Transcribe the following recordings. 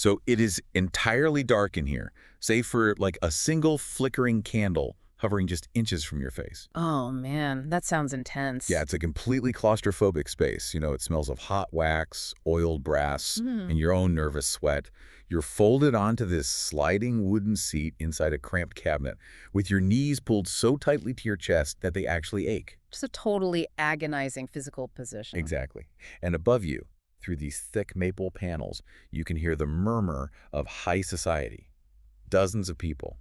So it is entirely dark in here, save for like a single flickering candle hovering just inches from your face. Oh man, that sounds intense. Yeah, it's a completely claustrophobic space. It smells of hot wax, oiled brass, and your own nervous sweat. You're folded onto this sliding wooden seat inside a cramped cabinet with your knees pulled so tightly to your chest that they actually ache. Just a totally agonizing physical position. Exactly. And above you, through these thick maple panels, you can hear the murmur of high society. Dozens of people.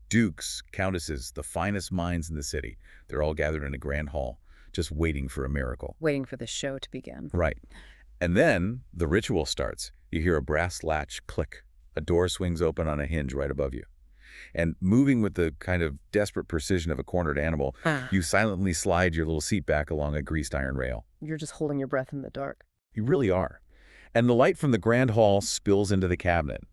Dukes, countesses, the finest minds in the city. They're all gathered in a grand hall, just waiting for a miracle. Waiting for the show to begin. Right. And then the ritual starts. You hear a brass latch click. A door swings open on a hinge right above you. And moving with the kind of desperate precision of a cornered animal, you silently slide your little seat back along a greased iron rail. You're just holding your breath in the dark. You really are. And the light from the grand hall spills into the cabinet.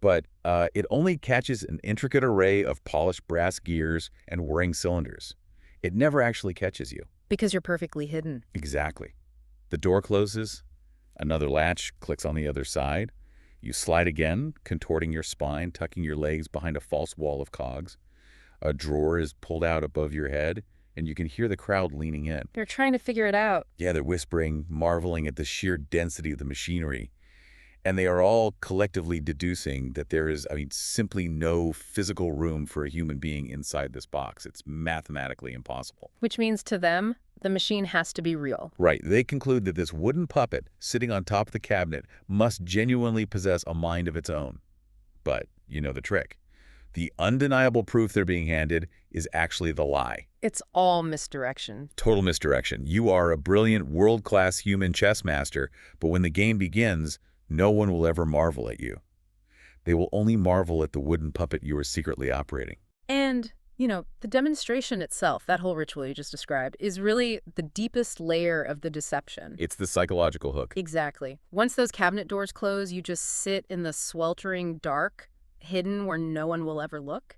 But it only catches an intricate array of polished brass gears and whirring cylinders. It never actually catches you. Because you're perfectly hidden. Exactly. The door closes. Another latch clicks on the other side. You slide again, contorting your spine, tucking your legs behind a false wall of cogs. A drawer is pulled out above your head, and you can hear the crowd leaning in. They're trying to figure it out. Yeah, they're whispering, marveling at the sheer density of the machinery. And they are all collectively deducing that there is, simply no physical room for a human being inside this box. It's mathematically impossible. Which means to them, the machine has to be real. Right. They conclude that this wooden puppet sitting on top of the cabinet must genuinely possess a mind of its own. But you know the trick. The undeniable proof they're being handed is actually the lie. It's all misdirection. Total misdirection. You are a brilliant, world-class human chess master, but when the game begins, no one will ever marvel at you. They will only marvel at the wooden puppet you are secretly operating. And, the demonstration itself, that whole ritual you just described, is really the deepest layer of the deception. It's the psychological hook. Exactly. Once those cabinet doors close, you just sit in the sweltering dark, hidden where no one will ever look.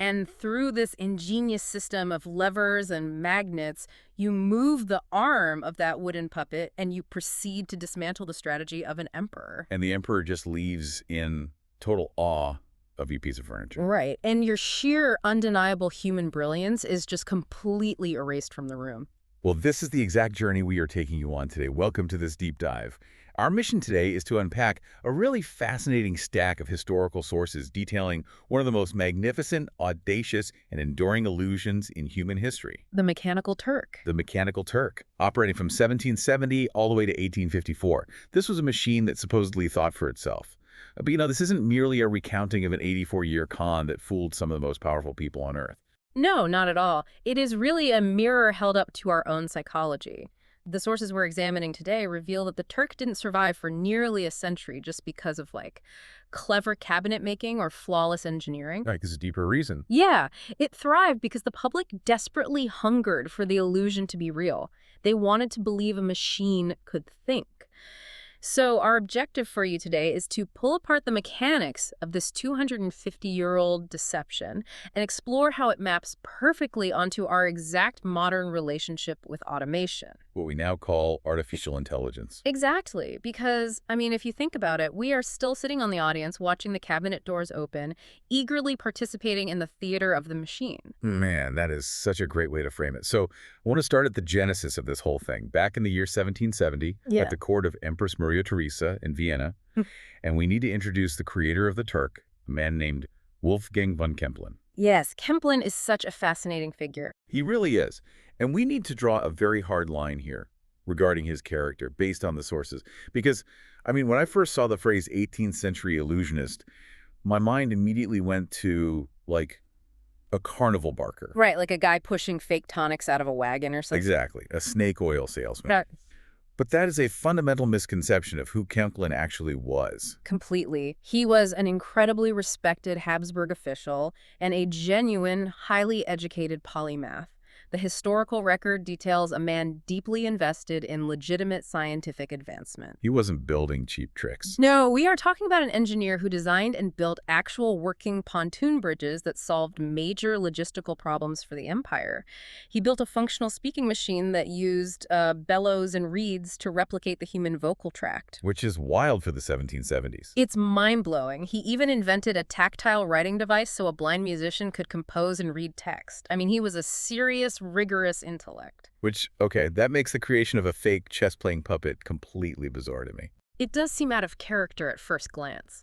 And through this ingenious system of levers and magnets, you move the arm of that wooden puppet and you proceed to dismantle the strategy of an emperor. And the emperor just leaves in total awe of your piece of furniture. Right. And your sheer, undeniable human brilliance is just completely erased from the room. Well, this is the exact journey we are taking you on today. Welcome to this deep dive. Our mission today is to unpack a really fascinating stack of historical sources detailing one of the most magnificent, audacious, and enduring illusions in human history. The mechanical Turk. The mechanical Turk, operating from 1770 all the way to 1854. This was a machine that supposedly thought for itself. But this isn't merely a recounting of an 84-year con that fooled some of the most powerful people on Earth. No, not at all. It is really a mirror held up to our own psychology. The sources we're examining today reveal that the Turk didn't survive for nearly a century just because of, clever cabinet making or flawless engineering. Right, there's a deeper reason. Yeah, it thrived because the public desperately hungered for the illusion to be real. They wanted to believe a machine could think. So our objective for you today is to pull apart the mechanics of this 250-year-old deception and explore how it maps perfectly onto our exact modern relationship with automation. What we now call artificial intelligence. Exactly, because, if you think about it, we are still sitting on the audience watching the cabinet doors open, eagerly participating in the theater of the machine. Man, that is such a great way to frame it. So I want to start at the genesis of this whole thing. Back in the year 1770, at the court of Empress Theresa in Vienna, and we need to introduce the creator of the Turk, a man named Wolfgang von Kempelen. Yes, Kempelen is such a fascinating figure. He really is. And we need to draw a very hard line here regarding his character based on the sources. Because, when I first saw the phrase 18th century illusionist, my mind immediately went to, a carnival barker. Right, like a guy pushing fake tonics out of a wagon or something. Exactly, a snake oil salesman. But that is a fundamental misconception of who Kempelen actually was. Completely. He was an incredibly respected Habsburg official and a genuine, highly educated polymath. The historical record details a man deeply invested in legitimate scientific advancement. He wasn't building cheap tricks. No, we are talking about an engineer who designed and built actual working pontoon bridges that solved major logistical problems for the empire. He built a functional speaking machine that used bellows and reeds to replicate the human vocal tract. Which is wild for the 1770s. It's mind-blowing. He even invented a tactile writing device so a blind musician could compose and read text. I mean, he was a serious, rigorous intellect. Which, okay, that makes the creation of a fake chess-playing puppet completely bizarre to me. It does seem out of character at first glance.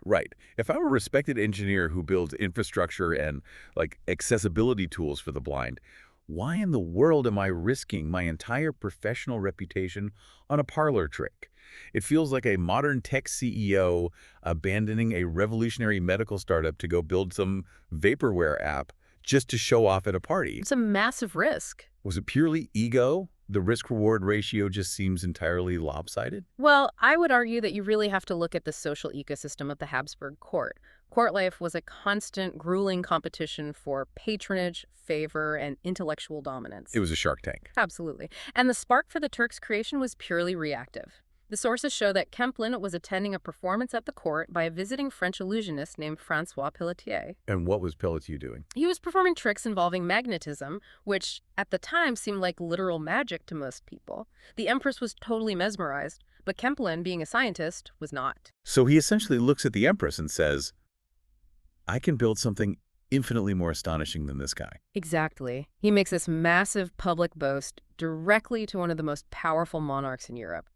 Right. If I'm a respected engineer who builds infrastructure and, like, accessibility tools for the blind, why in the world am I risking my entire professional reputation on a parlor trick? It feels like a modern tech CEO abandoning a revolutionary medical startup to go build some vaporware app just to show off at a party. It's a massive risk. Was it purely ego? The risk-reward ratio just seems entirely lopsided? Well, I would argue that you really have to look at the social ecosystem of the Habsburg court. Court life was a constant, grueling competition for patronage, favor, and intellectual dominance. It was a Shark Tank. Absolutely. And the spark for the Turks' creation was purely reactive. The sources show that Kempelen was attending a performance at the court by a visiting French illusionist named François Pelletier. And what was Pelletier doing? He was performing tricks involving magnetism, which at the time seemed like literal magic to most people. The Empress was totally mesmerized, but Kempelen, being a scientist, was not. So he essentially looks at the Empress and says, I can build something infinitely more astonishing than this guy. Exactly. He makes this massive public boast directly to one of the most powerful monarchs in Europe.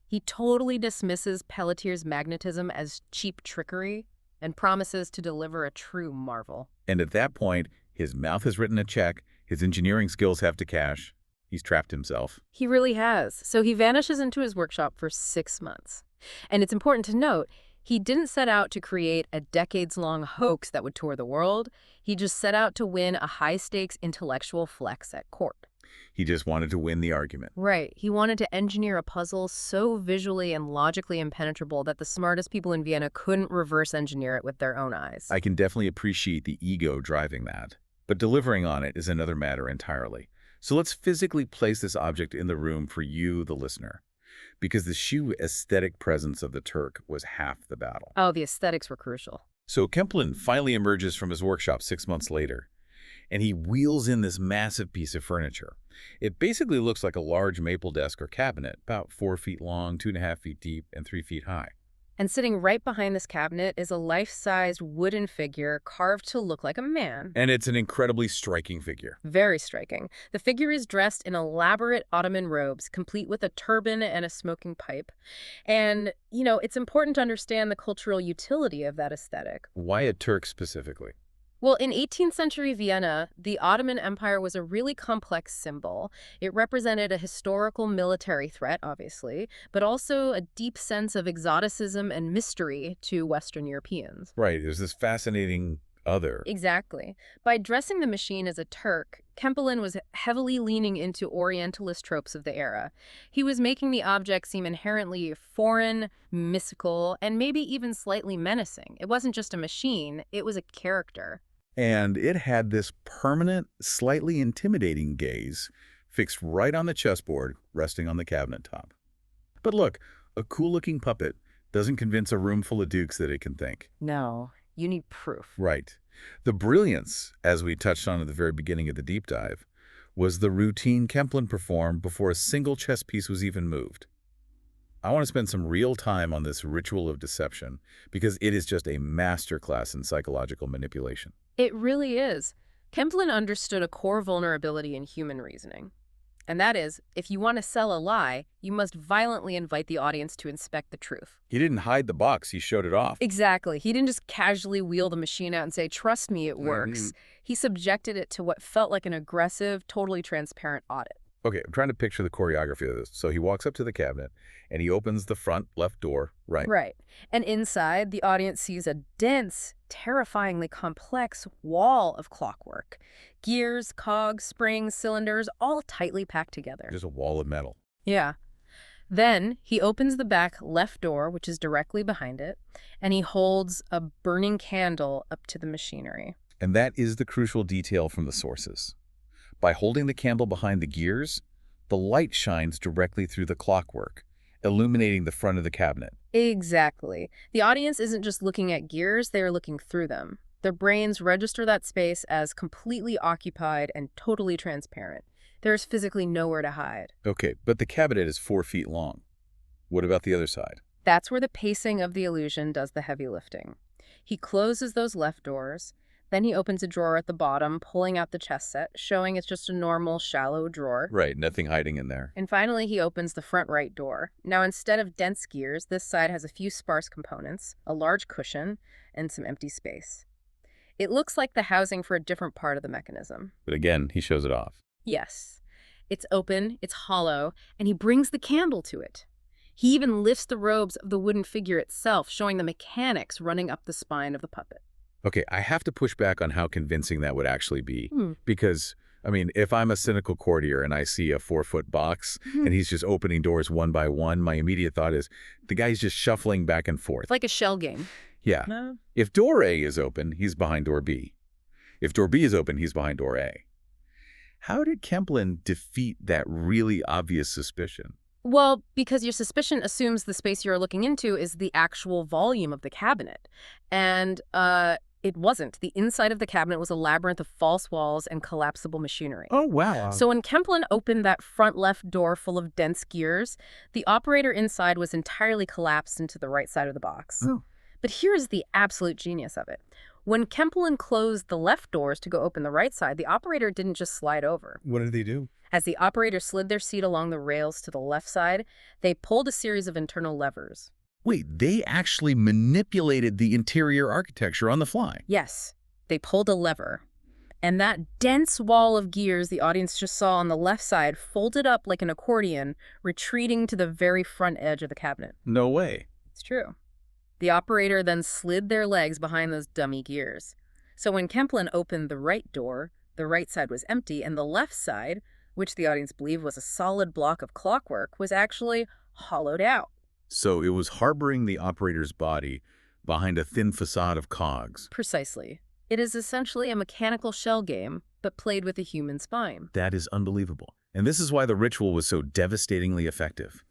He totally dismisses Pelletier's magnetism as cheap trickery and promises to deliver a true marvel. And at that point, his mouth has written a check, his engineering skills have to cash, he's trapped himself. He really has. So he vanishes into his workshop for 6 months. And it's important to note, he didn't set out to create a decades-long hoax that would tour the world. He just set out to win a high-stakes intellectual flex at court. He just wanted to win the argument. Right. He wanted to engineer a puzzle so visually and logically impenetrable that the smartest people in Vienna couldn't reverse engineer it with their own eyes. I can definitely appreciate the ego driving that, but delivering on it is another matter entirely. So let's physically place this object in the room for you, the listener, because the sheer aesthetic presence of the Turk was half the battle. Oh, the aesthetics were crucial. So Kempelen finally emerges from his workshop 6 months later, and he wheels in this massive piece of furniture. It basically looks like a large maple desk or cabinet, about 4 feet long, 2.5 feet deep, and 3 feet high. And sitting right behind this cabinet is a life-sized wooden figure carved to look like a man. And it's an incredibly striking figure. Very striking. The figure is dressed in elaborate Ottoman robes, complete with a turban and a smoking pipe. And, you know, it's important to understand the cultural utility of that aesthetic. Why a Turk specifically? Well, in 18th century Vienna, the Ottoman Empire was a really complex symbol. It represented a historical military threat, obviously, but also a deep sense of exoticism and mystery to Western Europeans. Right, there's this fascinating other. Exactly. By dressing the machine as a Turk, Kempelen was heavily leaning into Orientalist tropes of the era. He was making the object seem inherently foreign, mystical, and maybe even slightly menacing. It wasn't just a machine, it was a character. And it had this permanent, slightly intimidating gaze fixed right on the chessboard, resting on the cabinet top. But look, a cool-looking puppet doesn't convince a room full of dukes that it can think. No, you need proof. Right. The brilliance, as we touched on at the very beginning of the deep dive, was the routine Kempelen performed before a single chess piece was even moved. I want to spend some real time on this ritual of deception because it is just a masterclass in psychological manipulation. It really is. Kempelen understood a core vulnerability in human reasoning. And that is, if you want to sell a lie, you must violently invite the audience to inspect the truth. He didn't hide the box, he showed it off. Exactly. He didn't just casually wheel the machine out and say, trust me, it works. He subjected it to what felt like an aggressive, totally transparent audit. Okay, I'm trying to picture the choreography of this. So he walks up to the cabinet, and he opens the front left door, right? Right. And inside, the audience sees a dense, terrifyingly complex wall of clockwork. Gears, cogs, springs, cylinders, all tightly packed together. Just a wall of metal. Yeah. Then he opens the back left door, which is directly behind it, and he holds a burning candle up to the machinery. And that is the crucial detail from the sources. By holding the candle behind the gears, the light shines directly through the clockwork, illuminating the front of the cabinet. Exactly. The audience isn't just looking at gears, they are looking through them. Their brains register that space as completely occupied and totally transparent. There's physically nowhere to hide. Okay, but the cabinet is 4 feet long. What about the other side? That's where the pacing of the illusion does the heavy lifting. He closes those left doors, then he opens a drawer at the bottom, pulling out the chess set, showing it's just a normal, shallow drawer. Right, nothing hiding in there. And finally, he opens the front right door. Now, instead of dense gears, this side has a few sparse components, a large cushion, and some empty space. It looks like the housing for a different part of the mechanism. But again, he shows it off. Yes. It's open, it's hollow, and he brings the candle to it. He even lifts the robes of the wooden figure itself, showing the mechanics running up the spine of the puppet. Okay, I have to push back on how convincing that would actually be. Because, I mean, if I'm a cynical courtier and I see a 4-foot box and he's just opening doors one by one, my immediate thought is the guy's just shuffling back and forth. Like a shell game. Yeah. No. If door A is open, he's behind door B. If door B is open, he's behind door A. How did Kempelen defeat that really obvious suspicion? Well, because your suspicion assumes the space you're looking into is the actual volume of the cabinet. And it wasn't. The inside of the cabinet was a labyrinth of false walls and collapsible machinery. Oh, wow. So when Kempelen opened that front left door full of dense gears, the operator inside was entirely collapsed into the right side of the box. Oh. But here's the absolute genius of it. When Kempelen closed the left doors to go open the right side, the operator didn't just slide over. What did they do? As the operator slid their seat along the rails to the left side, they pulled a series of internal levers. Wait, they actually manipulated the interior architecture on the fly? Yes, they pulled a lever. And that dense wall of gears the audience just saw on the left side folded up like an accordion, retreating to the very front edge of the cabinet. No way. It's true. The operator then slid their legs behind those dummy gears. So when Kempelen opened the right door, the right side was empty, and the left side, which the audience believed was a solid block of clockwork, was actually hollowed out. So it was harboring the operator's body behind a thin facade of cogs. Precisely. It is essentially a mechanical shell game, but played with a human spine. That is unbelievable. And this is why the ritual was so devastatingly effective.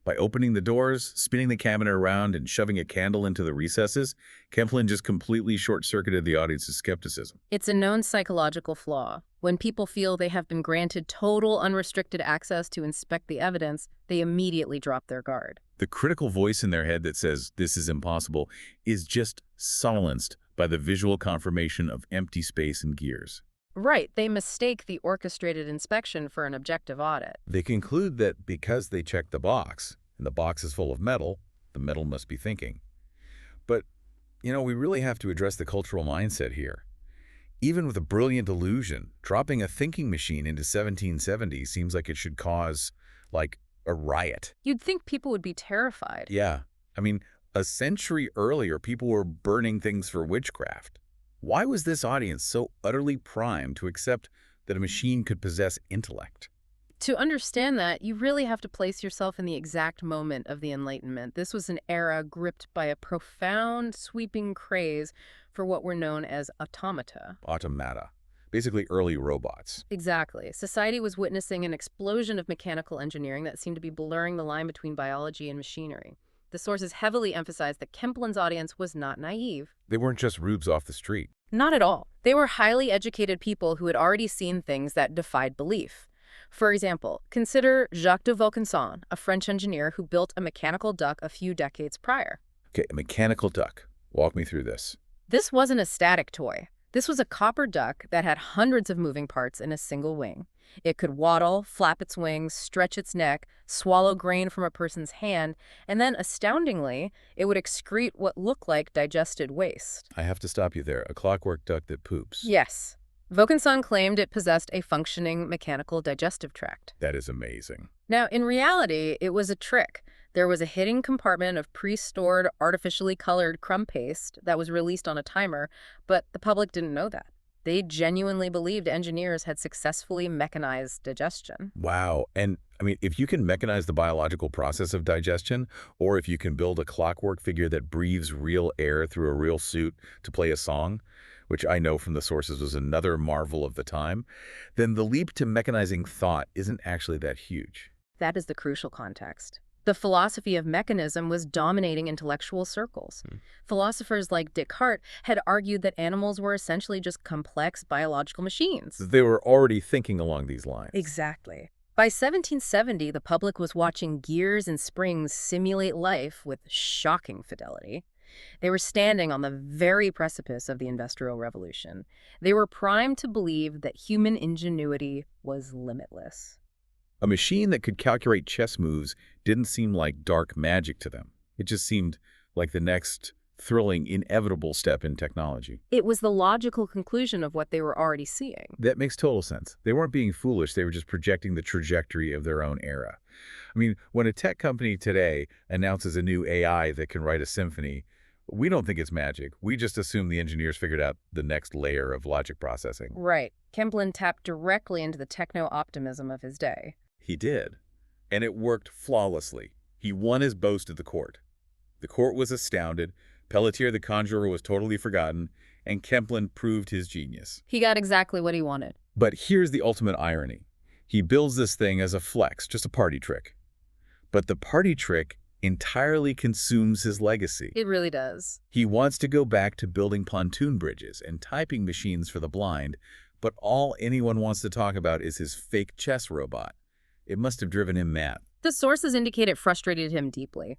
By opening the doors, spinning the cabinet around, and shoving a candle into the recesses, Kempelen just completely short-circuited the audience's skepticism. It's a known psychological flaw. When people feel they have been granted total unrestricted access to inspect the evidence, they immediately drop their guard. The critical voice in their head that says this is impossible is just silenced by the visual confirmation of empty space and gears. Right, they mistake the orchestrated inspection for an objective audit. They conclude that because they checked the box, and the box is full of metal, the metal must be thinking. But, you know, we really have to address the cultural mindset here. Even with a brilliant illusion, dropping a thinking machine into 1770 seems like it should cause, like, a riot. You'd think people would be terrified. Yeah. I mean, a century earlier, people were burning things for witchcraft. Why was this audience so utterly primed to accept that a machine could possess intellect? To understand that, you really have to place yourself in the exact moment of the Enlightenment. This was an era gripped by a profound, sweeping craze for what were known as automata. Automata. Basically early robots. Exactly. Society was witnessing an explosion of mechanical engineering that seemed to be blurring the line between biology and machinery. The sources heavily emphasized that Kempelen's audience was not naive. They weren't just rubes off the street. Not at all. They were highly educated people who had already seen things that defied belief. For example, consider Jacques de Vaucanson, a French engineer who built a mechanical duck a few decades prior. Okay, a mechanical duck. Walk me through this. This wasn't a static toy. This was a copper duck that had hundreds of moving parts in a single wing. It could waddle, flap its wings, stretch its neck, swallow grain from a person's hand, and then, astoundingly, it would excrete what looked like digested waste. I have to stop you there. A clockwork duck that poops. Yes. Vaucanson claimed it possessed a functioning mechanical digestive tract. That is amazing. Now, in reality, it was a trick. There was a hidden compartment of pre-stored, artificially colored crumb paste that was released on a timer, but the public didn't know that. They genuinely believed engineers had successfully mechanized digestion. Wow. And, I mean, if you can mechanize the biological process of digestion, or if you can build a clockwork figure that breathes real air through a real suit to play a song, which I know from the sources was another marvel of the time, then the leap to mechanizing thought isn't actually that huge. That is the crucial context. The philosophy of mechanism was dominating intellectual circles. Philosophers like Descartes had argued that animals were essentially just complex biological machines. They were already thinking along these lines. Exactly. By 1770, the public was watching gears and springs simulate life with shocking fidelity. They were standing on the very precipice of the Industrial Revolution. They were primed to believe that human ingenuity was limitless. A machine that could calculate chess moves didn't seem like dark magic to them. It just seemed like the next thrilling, inevitable step in technology. It was the logical conclusion of what they were already seeing. That makes total sense. They weren't being foolish. They were just projecting the trajectory of their own era. I mean, when a tech company today announces a new AI that can write a symphony, we don't think it's magic. We just assume the engineers figured out the next layer of logic processing. Right. Kempelen tapped directly into the techno-optimism of his day. He did. And it worked flawlessly. He won his boast at the court. The court was astounded. Pelletier the conjurer was totally forgotten, and Kempelen proved his genius. He got exactly what he wanted. But here's the ultimate irony. He builds this thing as a flex, just a party trick. But the party trick entirely consumes his legacy. It really does. He wants to go back to building pontoon bridges and typing machines for the blind, but all anyone wants to talk about is his fake chess robot. It must have driven him mad. The sources indicate it frustrated him deeply.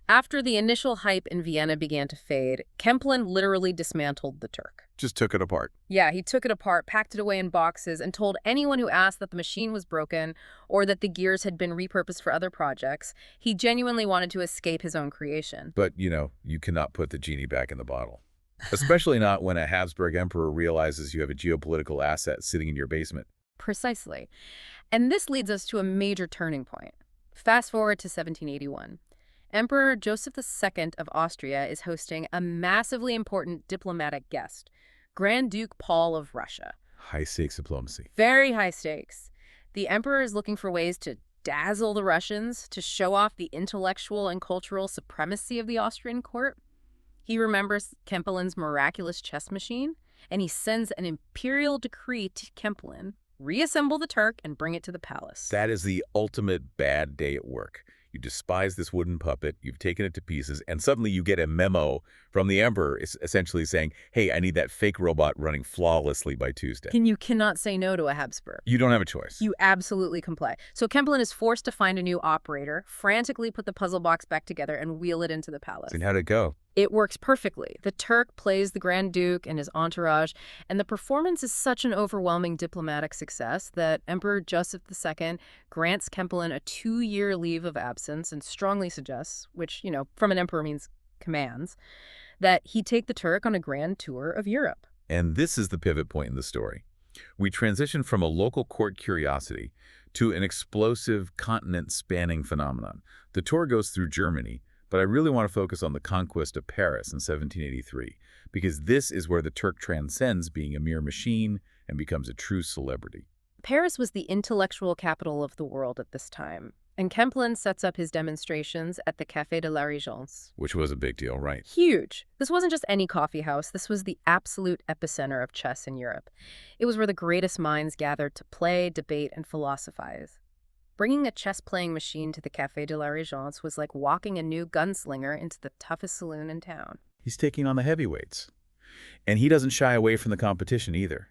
After the initial hype in Vienna began to fade, Kempelen literally dismantled the Turk. Just took it apart. Yeah, he took it apart, packed it away in boxes, and told anyone who asked that the machine was broken or that the gears had been repurposed for other projects. He genuinely wanted to escape his own creation. But, you cannot put the genie back in the bottle. Especially not when a Habsburg emperor realizes you have a geopolitical asset sitting in your basement. Precisely. And this leads us to a major turning point. Fast forward to 1781. Emperor Joseph II of Austria is hosting a massively important diplomatic guest, Grand Duke Paul of Russia. High-stakes diplomacy. Very high stakes. The emperor is looking for ways to dazzle the Russians, to show off the intellectual and cultural supremacy of the Austrian court. He remembers Kempelen's miraculous chess machine, and he sends an imperial decree to Kempelen: reassemble the Turk and bring it to the palace. That is the ultimate bad day at work. You despise this wooden puppet, you've taken it to pieces, and suddenly you get a memo from the emperor essentially saying, hey, I need that fake robot running flawlessly by Tuesday. And you cannot say no to a Habsburg. You don't have a choice. You absolutely comply. So Kempelen is forced to find a new operator, frantically put the puzzle box back together, and wheel it into the palace. And how'd it go? It works perfectly. The Turk plays the Grand Duke and his entourage, and the performance is such an overwhelming diplomatic success that Emperor Joseph II grants Kempelen a 2-year leave of absence and strongly suggests, which, from an emperor means commands, that he take the Turk on a grand tour of Europe. And this is the pivot point in the story. We transition from a local court curiosity to an explosive continent-spanning phenomenon. The tour goes through Germany, but I really want to focus on the conquest of Paris in 1783, because this is where the Turk transcends being a mere machine and becomes a true celebrity. Paris was the intellectual capital of the world at this time, and Kempelen sets up his demonstrations at the Café de la Régence. Which was a big deal, right? Huge. This wasn't just any coffee house. This was the absolute epicenter of chess in Europe. It was where the greatest minds gathered to play, debate, and philosophize. Bringing a chess-playing machine to the Café de la Régence was like walking a new gunslinger into the toughest saloon in town. He's taking on the heavyweights. And he doesn't shy away from the competition either.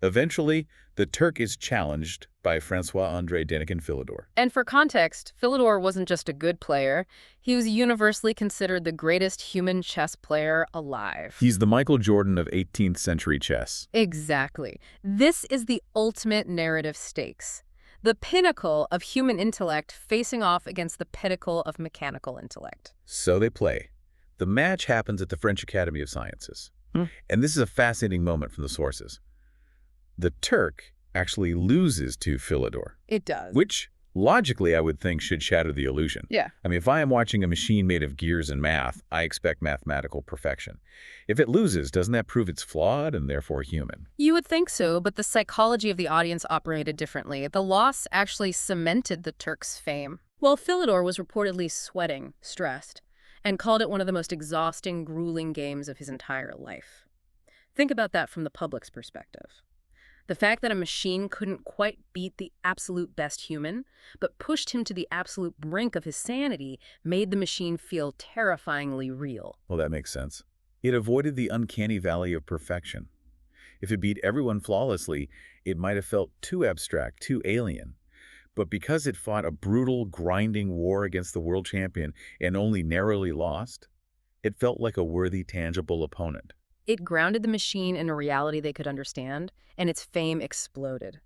Eventually, the Turk is challenged by François-André Denikin-Philidor. And for context, Philidor wasn't just a good player. He was universally considered the greatest human chess player alive. He's the Michael Jordan of 18th century chess. Exactly. This is the ultimate narrative stakes. The pinnacle of human intellect facing off against the pinnacle of mechanical intellect. So they play. The match happens at the French Academy of Sciences. And this is a fascinating moment from the sources. The Turk actually loses to Philidor. It does. Which, logically, I would think should shatter the illusion. Yeah. I mean, if I am watching a machine made of gears and math, I expect mathematical perfection. If it loses, doesn't that prove it's flawed and therefore human? You would think so, but the psychology of the audience operated differently. The loss actually cemented the Turk's fame. While Philidor was reportedly sweating, stressed, and called it one of the most exhausting, grueling games of his entire life. Think about that from the public's perspective. The fact that a machine couldn't quite beat the absolute best human, but pushed him to the absolute brink of his sanity, made the machine feel terrifyingly real. Well, that makes sense. It avoided the uncanny valley of perfection. If it beat everyone flawlessly, it might have felt too abstract, too alien. But because it fought a brutal, grinding war against the world champion and only narrowly lost, it felt like a worthy, tangible opponent. It grounded the machine in a reality they could understand, and its fame exploded.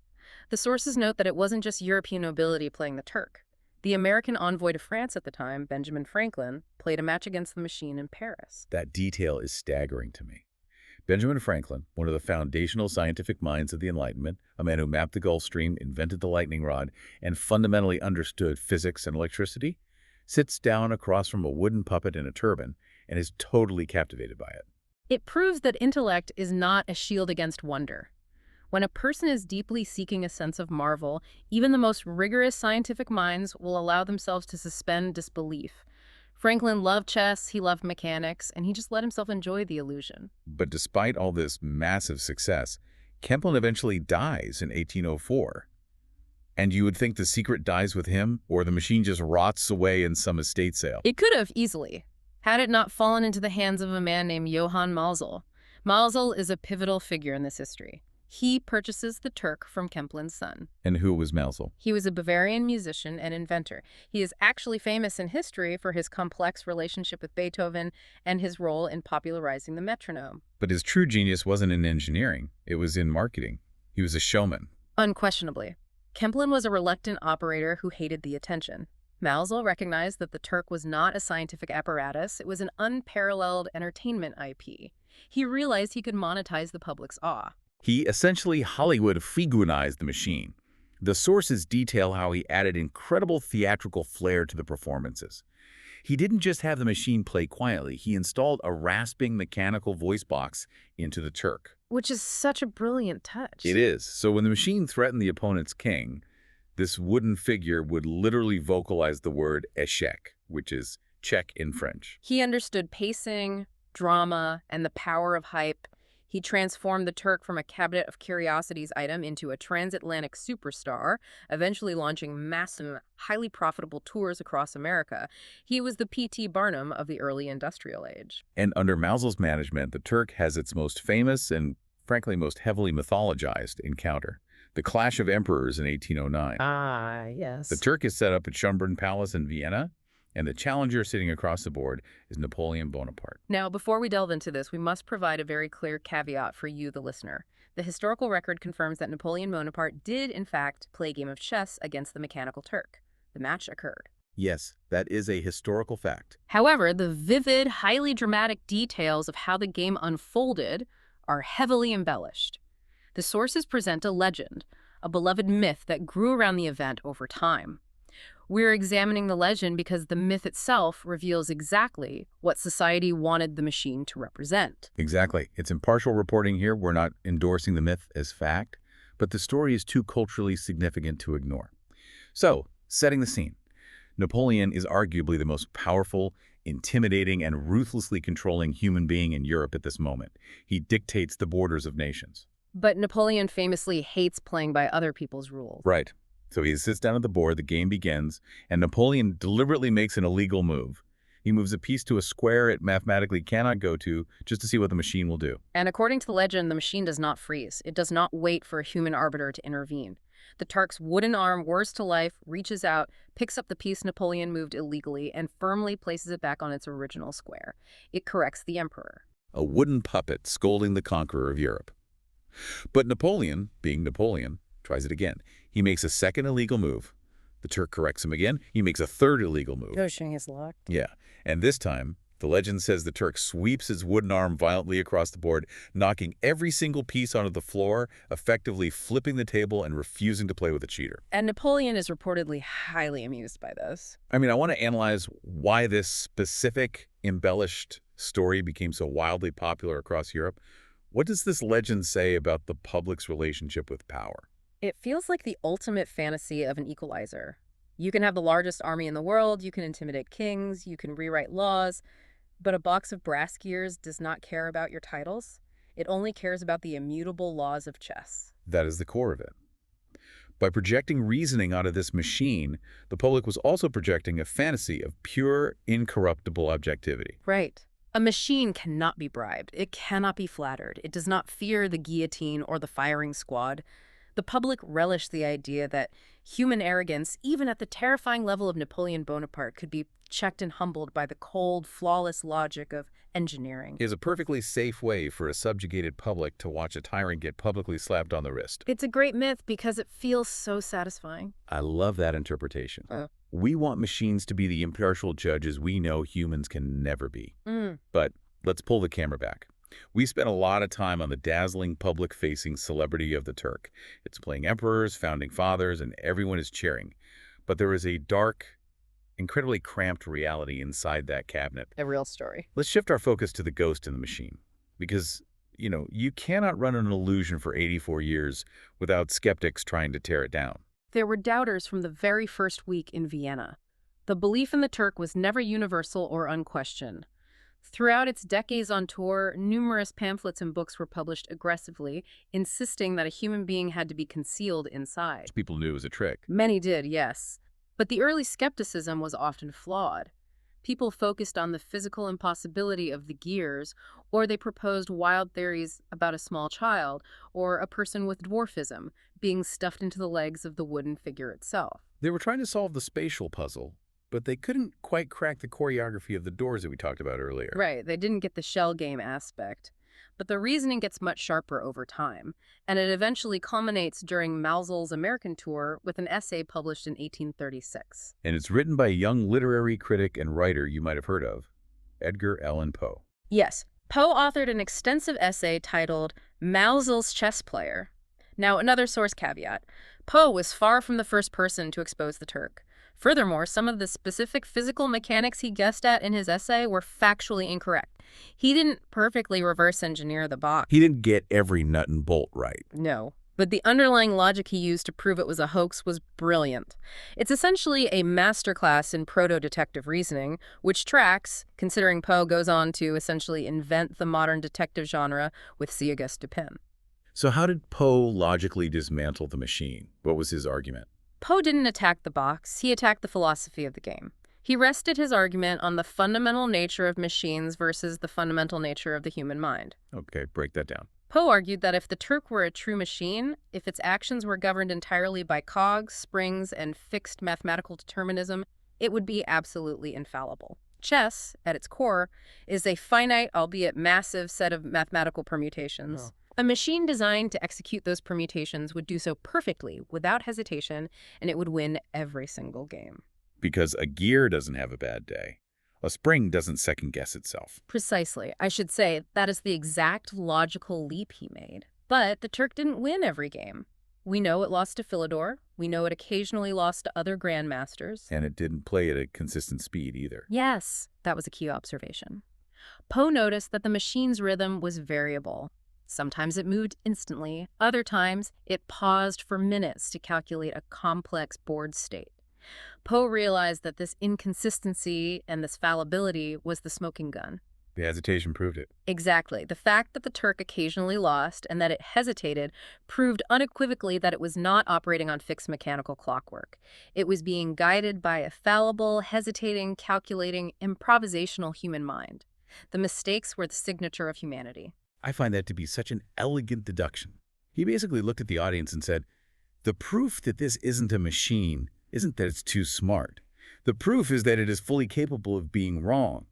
The sources note that it wasn't just European nobility playing the Turk. The American envoy to France at the time, Benjamin Franklin, played a match against the machine in Paris. That detail is staggering to me. Benjamin Franklin, one of the foundational scientific minds of the Enlightenment, a man who mapped the Gulf Stream, invented the lightning rod, and fundamentally understood physics and electricity, sits down across from a wooden puppet in a turban and is totally captivated by it. It proves that intellect is not a shield against wonder. When a person is deeply seeking a sense of marvel, even the most rigorous scientific minds will allow themselves to suspend disbelief. Franklin loved chess, he loved mechanics, and he just let himself enjoy the illusion. But despite all this massive success, Kempelen eventually dies in 1804. And you would think the secret dies with him, or the machine just rots away in some estate sale. It could have easily, had it not fallen into the hands of a man named Johann Maelzel. Maelzel is a pivotal figure in this history. He purchases the Turk from Kempelen's son. And who was Maelzel? He was a Bavarian musician and inventor. He is actually famous in history for his complex relationship with Beethoven and his role in popularizing the metronome. But his true genius wasn't in engineering. It was in marketing. He was a showman. Unquestionably. Kempelen was a reluctant operator who hated the attention. Maelzel recognized that the Turk was not a scientific apparatus, it was an unparalleled entertainment IP. He realized he could monetize the public's awe. He essentially Hollywood figurinized the machine. The sources detail how he added incredible theatrical flair to the performances. He didn't just have the machine play quietly, he installed a rasping mechanical voice box into the Turk. Which is such a brilliant touch. It is. So when the machine threatened the opponent's king, this wooden figure would literally vocalize the word échec, which is check in French. He understood pacing, drama, and the power of hype. He transformed the Turk from a cabinet of curiosities item into a transatlantic superstar, eventually launching massive, highly profitable tours across America. He was the P.T. Barnum of the early industrial age. And under Maelzel's management, the Turk has its most famous and, frankly, most heavily mythologized encounter, the Clash of Emperors in 1809. Ah, yes. The Turk is set up at Schönbrunn Palace in Vienna, and the challenger sitting across the board is Napoleon Bonaparte. Now, before we delve into this, we must provide a very clear caveat for you, the listener. The historical record confirms that Napoleon Bonaparte did, in fact, play a game of chess against the mechanical Turk. The match occurred. Yes, that is a historical fact. However, the vivid, highly dramatic details of how the game unfolded are heavily embellished. The sources present a legend, a beloved myth that grew around the event over time. We're examining the legend because the myth itself reveals exactly what society wanted the machine to represent. Exactly. It's impartial reporting here. We're not endorsing the myth as fact, but the story is too culturally significant to ignore. So, setting the scene. Napoleon is arguably the most powerful, intimidating, and ruthlessly controlling human being in Europe at this moment. He dictates the borders of nations. But Napoleon famously hates playing by other people's rules. Right. So he sits down at the board, the game begins, and Napoleon deliberately makes an illegal move. He moves a piece to a square it mathematically cannot go to just to see what the machine will do. And according to the legend, the machine does not freeze. It does not wait for a human arbiter to intervene. The Turk's wooden arm whirs to life, reaches out, picks up the piece Napoleon moved illegally, and firmly places it back on its original square. It corrects the emperor. A wooden puppet scolding the conqueror of Europe. But Napoleon, being Napoleon, tries it again. He makes a second illegal move. The Turk corrects him again. He makes a third illegal move. Showing his luck. Yeah. And this time, the legend says the Turk sweeps his wooden arm violently across the board, knocking every single piece onto the floor, effectively flipping the table and refusing to play with a cheater. And Napoleon is reportedly highly amused by this. I mean, I want to analyze why this specific embellished story became so wildly popular across Europe. What does this legend say about the public's relationship with power? It feels like the ultimate fantasy of an equalizer. You can have the largest army in the world, you can intimidate kings, you can rewrite laws, but a box of brass gears does not care about your titles. It only cares about the immutable laws of chess. That is the core of it. By projecting reasoning onto this machine, the public was also projecting a fantasy of pure, incorruptible objectivity. Right. A machine cannot be bribed. It cannot be flattered. It does not fear the guillotine or the firing squad. The public relished the idea that human arrogance, even at the terrifying level of Napoleon Bonaparte, could be checked and humbled by the cold, flawless logic of engineering. Is a perfectly safe way for a subjugated public to watch a tyrant get publicly slapped on the wrist. It's a great myth because it feels so satisfying. I love that interpretation. We want machines to be the impartial judges we know humans can never be. But let's pull the camera back. We spent a lot of time on the dazzling public-facing celebrity of the Turk. It's playing emperors, founding fathers, and everyone is cheering. But there is a dark, incredibly cramped reality inside that cabinet. A real story. Let's shift our focus to the ghost in the machine. Because, you cannot run an illusion for 84 years without skeptics trying to tear it down. There were doubters from the very first week in Vienna. The belief in the Turk was never universal or unquestioned. Throughout its decades on tour, numerous pamphlets and books were published aggressively, insisting that a human being had to be concealed inside. People knew it was a trick. Many did, yes. But the early skepticism was often flawed. People focused on the physical impossibility of the gears, or they proposed wild theories about a small child or a person with dwarfism being stuffed into the legs of the wooden figure itself. They were trying to solve the spatial puzzle, but they couldn't quite crack the choreography of the doors that we talked about earlier. Right, they didn't get the shell game aspect. But the reasoning gets much sharper over time, and it eventually culminates during Mausel's American tour with an essay published in 1836. And it's written by a young literary critic and writer you might have heard of, Edgar Allan Poe. Yes, Poe authored an extensive essay titled Mausel's Chess Player. Now, another source caveat. Poe was far from the first person to expose the Turk. Furthermore, some of the specific physical mechanics he guessed at in his essay were factually incorrect. He didn't perfectly reverse engineer the box. He didn't get every nut and bolt right. No, but the underlying logic he used to prove it was a hoax was brilliant. It's essentially a masterclass in proto-detective reasoning, which tracks, considering Poe goes on to essentially invent the modern detective genre with Si Auguste Dupin. So how did Poe logically dismantle the machine? What was his argument? Poe didn't attack the box, he attacked the philosophy of the game. He rested his argument on the fundamental nature of machines versus the fundamental nature of the human mind. Okay, break that down. Poe argued that if the Turk were a true machine, if its actions were governed entirely by cogs, springs, and fixed mathematical determinism, it would be absolutely infallible. Chess, at its core, is a finite, albeit massive, set of mathematical permutations. A machine designed to execute those permutations would do so perfectly, without hesitation, and it would win every single game. Because a gear doesn't have a bad day. A spring doesn't second-guess itself. Precisely. I should say that is the exact logical leap he made. But the Turk didn't win every game. We know it lost to Philidor. We know it occasionally lost to other grandmasters. And it didn't play at a consistent speed either. Yes, that was a key observation. Poe noticed that the machine's rhythm was variable. Sometimes it moved instantly. Other times, it paused for minutes to calculate a complex board state. Poe realized that this inconsistency and this fallibility was the smoking gun. The hesitation proved it. Exactly. The fact that the Turk occasionally lost and that it hesitated proved unequivocally that it was not operating on fixed mechanical clockwork. It was being guided by a fallible, hesitating, calculating, improvisational human mind. The mistakes were the signature of humanity. I find that to be such an elegant deduction. He basically looked at the audience and said, the proof that this isn't a machine isn't that it's too smart. The proof is that it is fully capable of being wrong.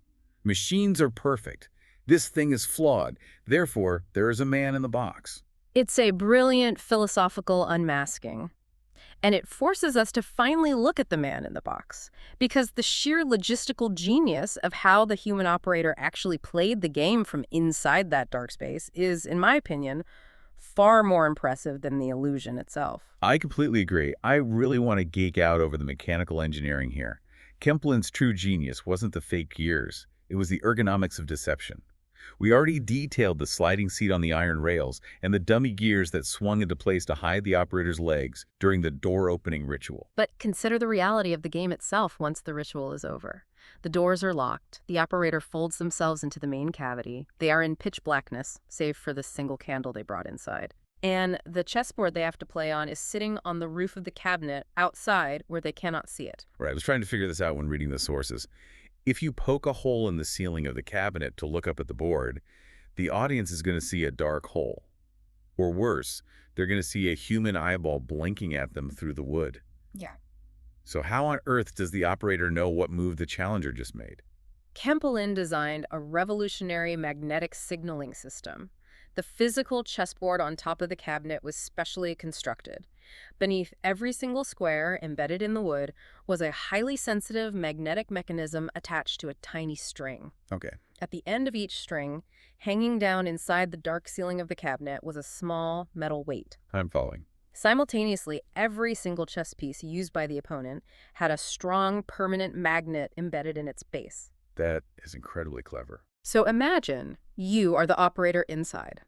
Machines are perfect. This thing is flawed. Therefore, there is a man in the box. It's a brilliant philosophical unmasking. And it forces us to finally look at the man in the box, because the sheer logistical genius of how the human operator actually played the game from inside that dark space is, in my opinion, far more impressive than the illusion itself. I completely agree. I really want to geek out over the mechanical engineering here. Kempelen's true genius wasn't the fake gears. It was the ergonomics of deception. We already detailed the sliding seat on the iron rails and the dummy gears that swung into place to hide the operator's legs during the door-opening ritual. But consider the reality of the game itself once the ritual is over. The doors are locked. The operator folds themselves into the main cavity. They are in pitch blackness, save for the single candle they brought inside. And the chessboard they have to play on is sitting on the roof of the cabinet outside where they cannot see it. Right, I was trying to figure this out when reading the sources. If you poke a hole in the ceiling of the cabinet to look up at the board, the audience is going to see a dark hole. Or worse, they're going to see a human eyeball blinking at them through the wood. Yeah. So how on earth does the operator know what move the challenger just made? Kempelen designed a revolutionary magnetic signaling system. The physical chessboard on top of the cabinet was specially constructed. Beneath every single square embedded in the wood was a highly sensitive magnetic mechanism attached to a tiny string. Okay. At the end of each string, hanging down inside the dark ceiling of the cabinet, was a small metal weight. I'm following. Simultaneously, every single chess piece used by the opponent had a strong, permanent magnet embedded in its base. That is incredibly clever. So imagine you are the operator inside.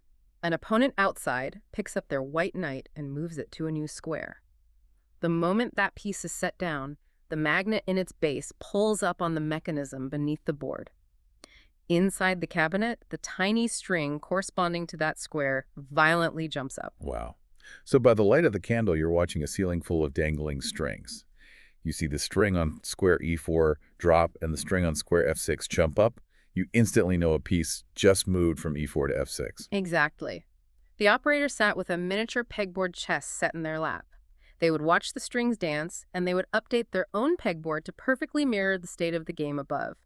An opponent outside picks up their white knight and moves it to a new square. The moment that piece is set down, the magnet in its base pulls up on the mechanism beneath the board. Inside the cabinet, the tiny string corresponding to that square violently jumps up. Wow. So by the light of the candle, you're watching a ceiling full of dangling strings. You see the string on square e4 drop and the string on square f6 jump up. You instantly know a piece just moved from e4 to f6. Exactly. The operator sat with a miniature pegboard chess set in their lap. They would watch the strings dance, and they would update their own pegboard to perfectly mirror the state of the game above.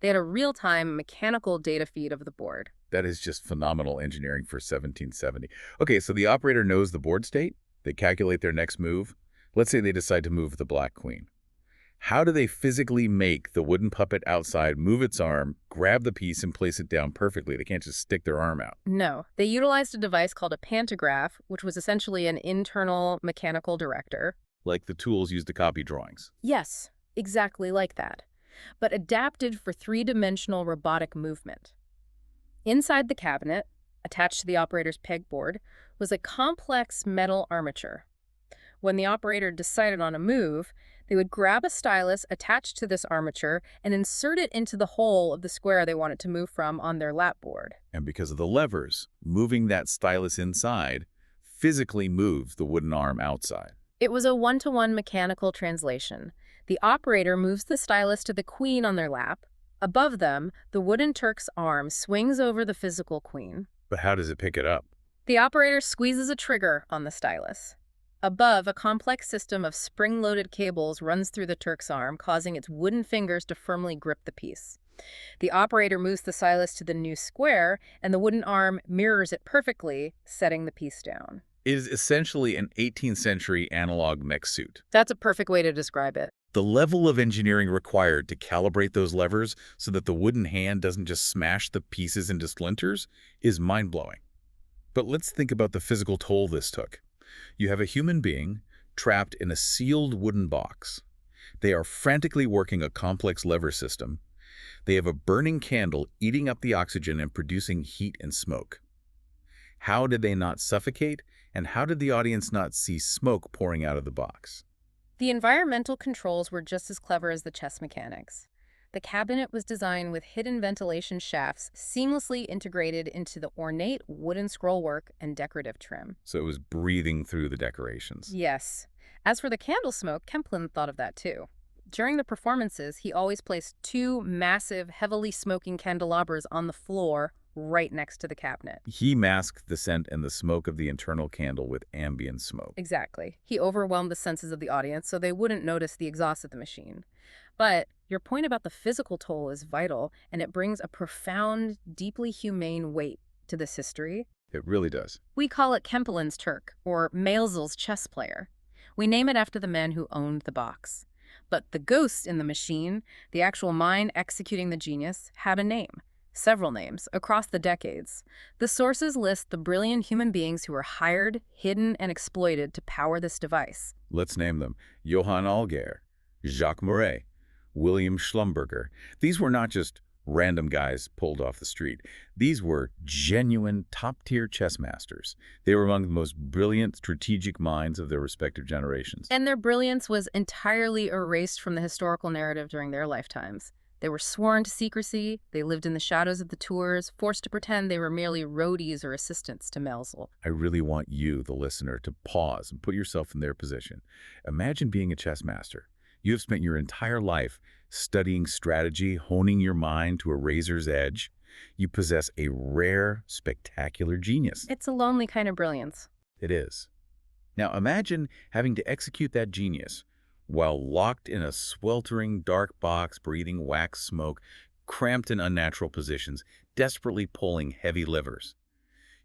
They had a real-time mechanical data feed of the board. That is just phenomenal engineering for 1770. Okay, so the operator knows the board state. They calculate their next move. Let's say they decide to move the black queen. How do they physically make the wooden puppet outside move its arm, grab the piece, and place it down perfectly? They can't just stick their arm out. No, they utilized a device called a pantograph, which was essentially an internal mechanical director. Like the tools used to copy drawings. Yes, exactly like that, but adapted for three-dimensional robotic movement. Inside the cabinet, attached to the operator's pegboard, was a complex metal armature. When the operator decided on a move, they would grab a stylus attached to this armature and insert it into the hole of the square they wanted to move from on their lap board. And because of the levers, moving that stylus inside physically moves the wooden arm outside. It was a one-to-one mechanical translation. The operator moves the stylus to the queen on their lap. Above them, the wooden Turk's arm swings over the physical queen. But how does it pick it up? The operator squeezes a trigger on the stylus. Above, a complex system of spring-loaded cables runs through the Turk's arm, causing its wooden fingers to firmly grip the piece. The operator moves the stylus to the new square, and the wooden arm mirrors it perfectly, setting the piece down. It is essentially an 18th century analog mech suit. That's a perfect way to describe it. The level of engineering required to calibrate those levers so that the wooden hand doesn't just smash the pieces into splinters is mind-blowing. But let's think about the physical toll this took. You have a human being trapped in a sealed wooden box. They are frantically working a complex lever system. They have a burning candle eating up the oxygen and producing heat and smoke. How did they not suffocate, and how did the audience not see smoke pouring out of the box? The environmental controls were just as clever as the chess mechanics. The cabinet was designed with hidden ventilation shafts seamlessly integrated into the ornate wooden scrollwork and decorative trim. So it was breathing through the decorations. Yes. As for the candle smoke, Kempelen thought of that too. During the performances, he always placed two massive, heavily smoking candelabras on the floor right next to the cabinet. He masked the scent and the smoke of the internal candle with ambient smoke. Exactly. He overwhelmed the senses of the audience so they wouldn't notice the exhaust of the machine. But your point about the physical toll is vital, and it brings a profound, deeply humane weight to this history. It really does. We call it Kempelen's Turk, or Maelzel's chess player. We name it after the men who owned the box. But the ghost in the machine, the actual mind executing the genius, had a name. Several names, across the decades. The sources list the brilliant human beings who were hired, hidden, and exploited to power this device. Let's name them. Johann Alger, Jacques Murray, William Schlumberger. These were not just random guys pulled off the street. These were genuine top-tier chess masters. They were among the most brilliant strategic minds of their respective generations. And their brilliance was entirely erased from the historical narrative during their lifetimes. They were sworn to secrecy, they lived in the shadows of the tours, forced to pretend they were merely roadies or assistants to Melzel. I really want you, the listener, to pause and put yourself in their position. Imagine being a chess master. You have spent your entire life studying strategy, honing your mind to a razor's edge. You possess a rare, spectacular genius. It's a lonely kind of brilliance. It is. Now imagine having to execute that genius while locked in a sweltering dark box, breathing wax smoke, cramped in unnatural positions, desperately pulling heavy levers.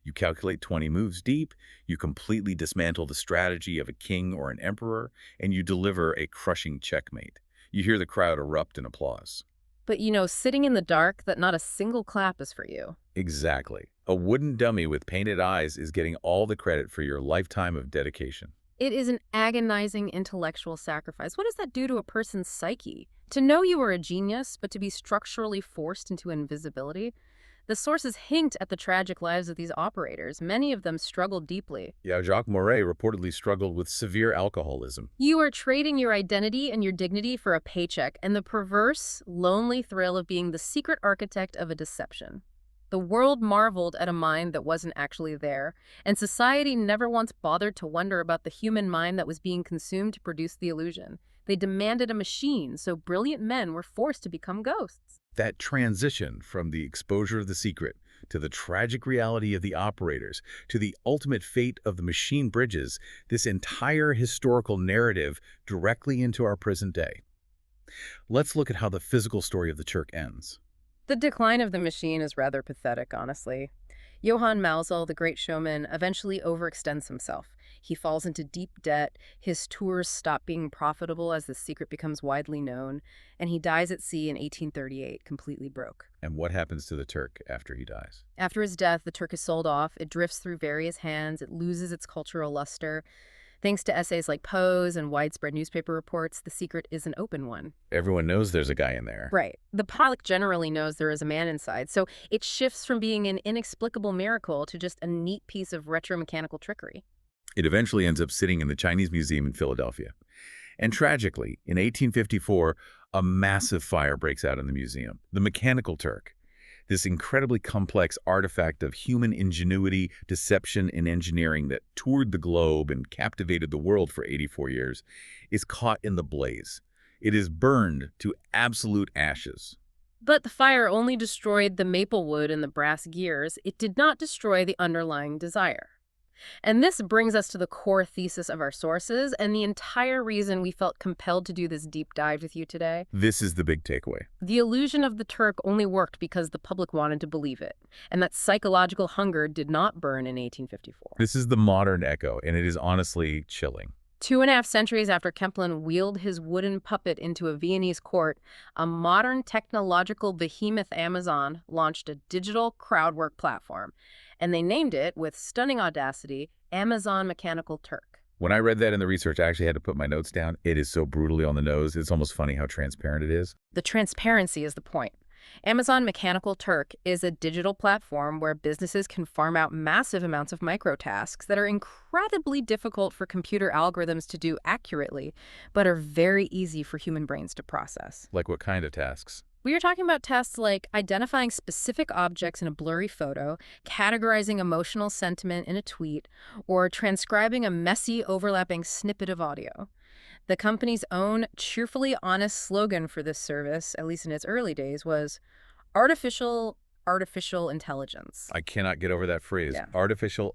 You calculate 20 moves deep, you completely dismantle the strategy of a king or an emperor, and you deliver a crushing checkmate. You hear the crowd erupt in applause. But sitting in the dark, that not a single clap is for you. Exactly. A wooden dummy with painted eyes is getting all the credit for your lifetime of dedication. It is an agonizing intellectual sacrifice. What does that do to a person's psyche? To know you are a genius, but to be structurally forced into invisibility? The sources hint at the tragic lives of these operators. Many of them struggled deeply. Yeah, Jacques Moret reportedly struggled with severe alcoholism. You are trading your identity and your dignity for a paycheck and the perverse, lonely thrill of being the secret architect of a deception. The world marveled at a mind that wasn't actually there, and society never once bothered to wonder about the human mind that was being consumed to produce the illusion. They demanded a machine, so brilliant men were forced to become ghosts. That transition from the exposure of the secret to the tragic reality of the operators to the ultimate fate of the machine bridges this entire historical narrative directly into our present day. Let's look at how the physical story of the Turk ends. The decline of the machine is rather pathetic, honestly. Johann Mausel, the great showman, eventually overextends himself. He falls into deep debt, his tours stop being profitable as the secret becomes widely known, and he dies at sea in 1838, completely broke. And what happens to the Turk after he dies? After his death, the Turk is sold off, it drifts through various hands, it loses its cultural luster. Thanks to essays like Poe's and widespread newspaper reports, the secret is an open one. Everyone knows there's a guy in there. Right. The public generally knows there is a man inside, so it shifts from being an inexplicable miracle to just a neat piece of retromechanical trickery. It eventually ends up sitting in the Chinese Museum in Philadelphia. And tragically, in 1854, a massive fire breaks out in the museum. The mechanical Turk, this incredibly complex artifact of human ingenuity, deception, and engineering that toured the globe and captivated the world for 84 years, is caught in the blaze. It is burned to absolute ashes. But the fire only destroyed the maple wood and the brass gears. It did not destroy the underlying desire. And this brings us to the core thesis of our sources and the entire reason we felt compelled to do this deep dive with you today. This is the big takeaway. The illusion of the Turk only worked because the public wanted to believe it, and that psychological hunger did not burn in 1854. This is the modern echo, and it is honestly chilling. 2.5 centuries after Kempelen wheeled his wooden puppet into a Viennese court, a modern technological behemoth Amazon launched a digital crowdwork platform, and they named it, with stunning audacity, Amazon Mechanical Turk. When I read that in the research, I actually had to put my notes down. It is so brutally on the nose. It's almost funny how transparent it is. The transparency is the point. Amazon Mechanical Turk is a digital platform where businesses can farm out massive amounts of microtasks that are incredibly difficult for computer algorithms to do accurately, but are very easy for human brains to process. Like what kind of tasks? We are talking about tasks like identifying specific objects in a blurry photo, categorizing emotional sentiment in a tweet, or transcribing a messy, overlapping snippet of audio. The company's own cheerfully honest slogan for this service, at least in its early days, was artificial intelligence. I cannot get over that phrase. Yeah. Artificial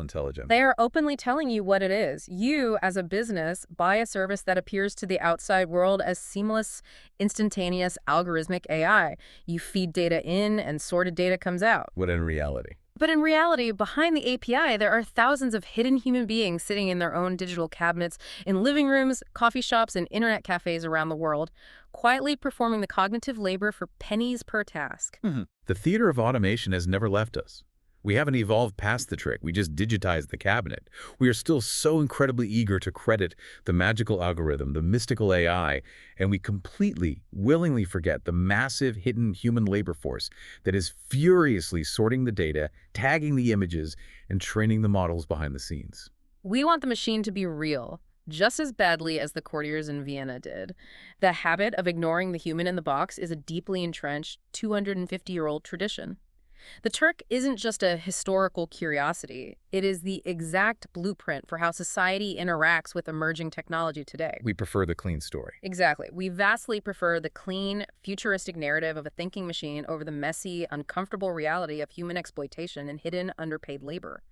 intelligence. They are openly telling you what it is. You, as a business, buy a service that appears to the outside world as seamless, instantaneous, algorithmic AI. You feed data in and sorted data comes out. What in reality? But in reality, behind the API, there are thousands of hidden human beings sitting in their own digital cabinets, in living rooms, coffee shops, and internet cafes around the world, quietly performing the cognitive labor for pennies per task. The theater of automation has never left us. We haven't evolved past the trick. We just digitized the cabinet. We are still so incredibly eager to credit the magical algorithm, the mystical AI, and we completely, willingly forget the massive hidden human labor force that is furiously sorting the data, tagging the images, and training the models behind the scenes. We want the machine to be real, just as badly as the courtiers in Vienna did. The habit of ignoring the human in the box is a deeply entrenched 250-year-old tradition. The Turk isn't just a historical curiosity. It is the exact blueprint for how society interacts with emerging technology today. We prefer the clean story. Exactly. We vastly prefer the clean, futuristic narrative of a thinking machine over the messy, uncomfortable reality of human exploitation and hidden, underpaid labor.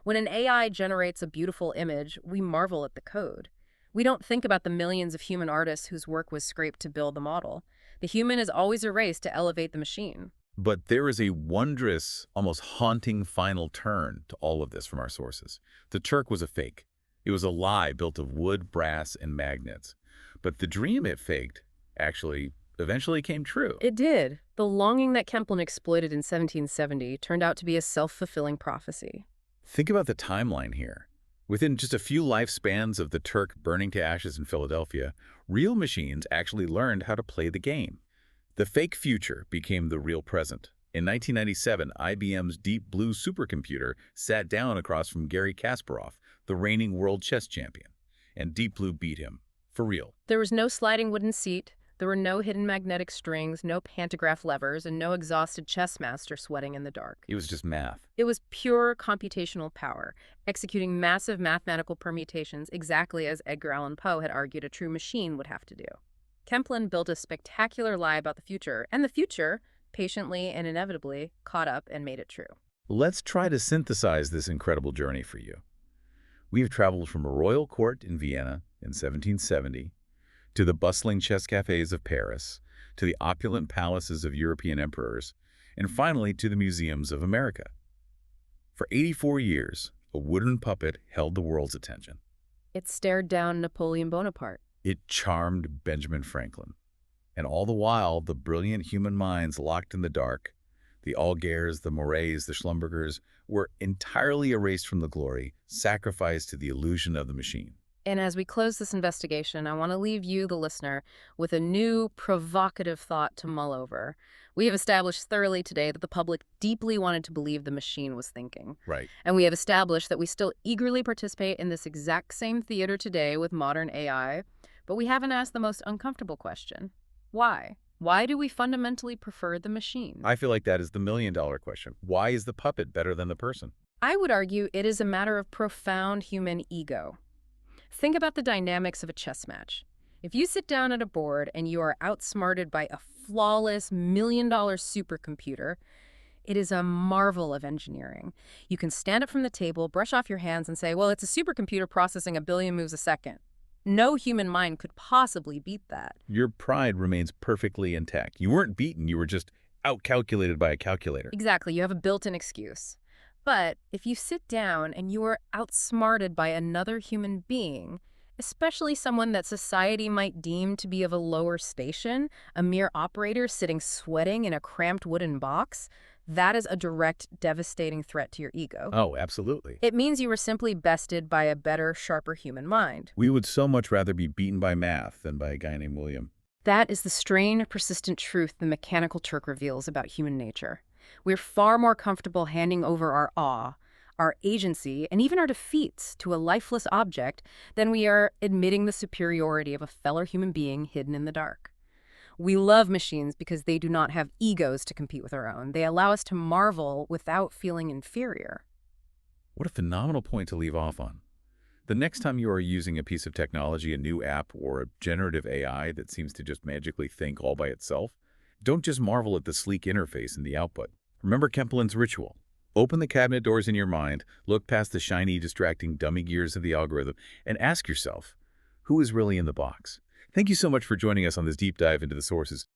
When an AI generates a beautiful image, we marvel at the code. We don't think about the millions of human artists whose work was scraped to build the model. The human is always erased to elevate the machine. But there is a wondrous, almost haunting final turn to all of this from our sources. The Turk was a fake. It was a lie built of wood, brass, and magnets. But the dream it faked actually eventually came true. It did. The longing that Kempelen exploited in 1770 turned out to be a self-fulfilling prophecy. Think about the timeline here. Within just a few lifespans of the Turk burning to ashes in Philadelphia, real machines actually learned how to play the game. The fake future became the real present. In 1997, IBM's Deep Blue supercomputer sat down across from Garry Kasparov, the reigning world chess champion, and Deep Blue beat him. For real. There was no sliding wooden seat, there were no hidden magnetic strings, no pantograph levers, and no exhausted chess master sweating in the dark. It was just math. It was pure computational power, executing massive mathematical permutations exactly as Edgar Allan Poe had argued a true machine would have to do. Kempelen built a spectacular lie about the future, and the future, patiently and inevitably, caught up and made it true. Let's try to synthesize this incredible journey for you. We have traveled from a royal court in Vienna in 1770 to the bustling chess cafes of Paris, to the opulent palaces of European emperors, and finally to the museums of America. For 84 years, a wooden puppet held the world's attention. It stared down Napoleon Bonaparte. It charmed Benjamin Franklin. And all the while, the brilliant human minds locked in the dark, the Algers, the Morets, the Schlumbergers, were entirely erased from the glory, sacrificed to the illusion of the machine. And as we close this investigation, I want to leave you, the listener, with a new, provocative thought to mull over. We have established thoroughly today that the public deeply wanted to believe the machine was thinking. Right. And we have established that we still eagerly participate in this exact same theater today with modern AI, but we haven't asked the most uncomfortable question. Why? Why do we fundamentally prefer the machine? I feel like that is the million-dollar question. Why is the puppet better than the person? I would argue it is a matter of profound human ego. Think about the dynamics of a chess match. If you sit down at a board and you are outsmarted by a flawless million-dollar supercomputer, it is a marvel of engineering. You can stand up from the table, brush off your hands, and say, well, it's a supercomputer processing a billion moves a second. No human mind could possibly beat that. Your pride remains perfectly intact. You weren't beaten, you were just outcalculated by a calculator. Exactly, you have a built-in excuse. But if you sit down and you are outsmarted by another human being, especially someone that society might deem to be of a lower station, a mere operator sitting sweating in a cramped wooden box, that is a direct, devastating threat to your ego. Oh, absolutely. It means you were simply bested by a better, sharper human mind. We would so much rather be beaten by math than by a guy named William. That is the strained, persistent truth the mechanical Turk reveals about human nature. We're far more comfortable handing over our awe, our agency, and even our defeats to a lifeless object than we are admitting the superiority of a fellow human being hidden in the dark. We love machines because they do not have egos to compete with our own. They allow us to marvel without feeling inferior. What a phenomenal point to leave off on. The next time you are using a piece of technology, a new app, or a generative AI that seems to just magically think all by itself, don't just marvel at the sleek interface and the output. Remember Kempelen's ritual. Open the cabinet doors in your mind, look past the shiny, distracting dummy gears of the algorithm, and ask yourself, who is really in the box? Thank you so much for joining us on this deep dive into the sources.